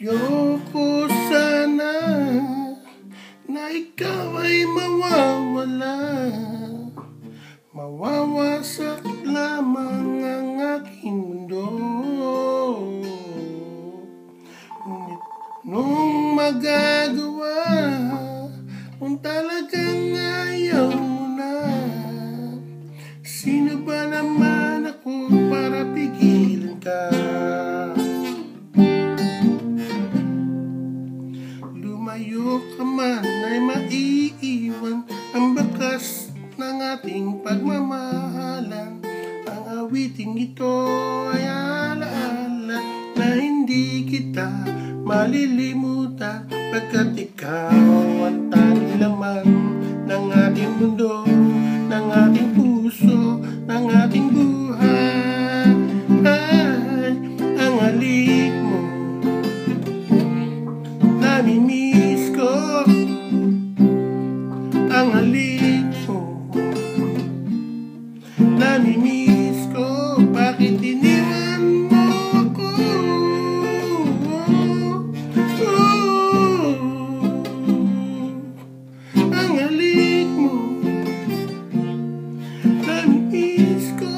Ayoko sana na ikaw ay mawawala, mawawasak lamang ang aking mundo. Ngunit nung magagawa, kung talagang ayaw mo na, sino ba naman ako para pigilan ka? Lumayo ka man ay maiiwan ang bakas ng ating pagmamahalan. Ang awiting ito ay alaala na hindi kita malilimutan, pagkat ikaw ang tanging laman ng ating mundo, ng ating puso, ng ating buhay. Ay, ang halik mo, namimiss ko. Ang halik mo, namimiss ko. Bakit iniwan mo ako? Ang halik mo, namimiss ko.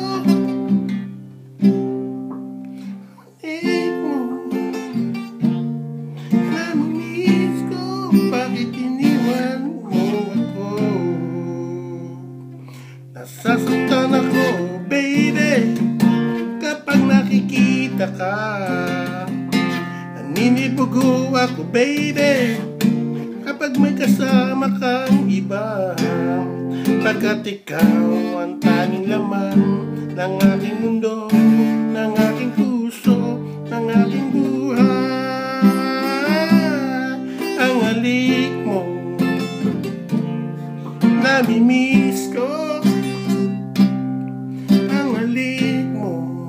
Halik mo, namimiss ko. Bakit iniwan mo ako? Nasasaktan ako, baby, kapag nakikita ka. Naninibugo ako, baby, kapag may kasama kang iba, pagkat ikaw ang tanging laman ng aking mundo, ng aking puso, ng aking buhay. Ang halik mo, namimiss ko. Ang halik mo,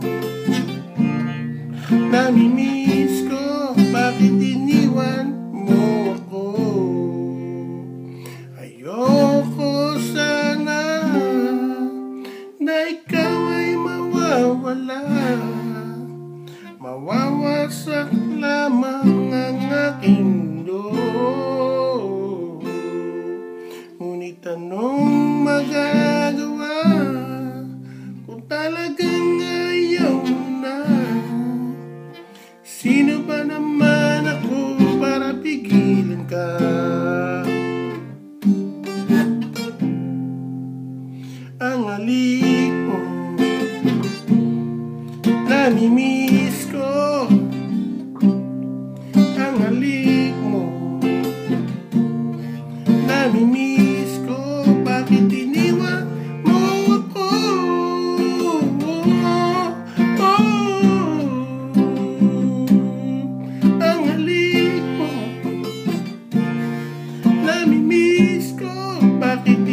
namimiss ko. Bakit iniwan mo ako? Ayoko sana na ikaw ay mawawala, mawawasak lamang ang aking mundo. Ngunit anong magagawa kung talagang ayaw mo na? Sino ba naman ako para pigilan ka? Ang halik mo, namimiss ko. Ang halik mo, namimiss ko. Bakit iniwan mo ako? Ang halik mo, namimiss ko. Bakit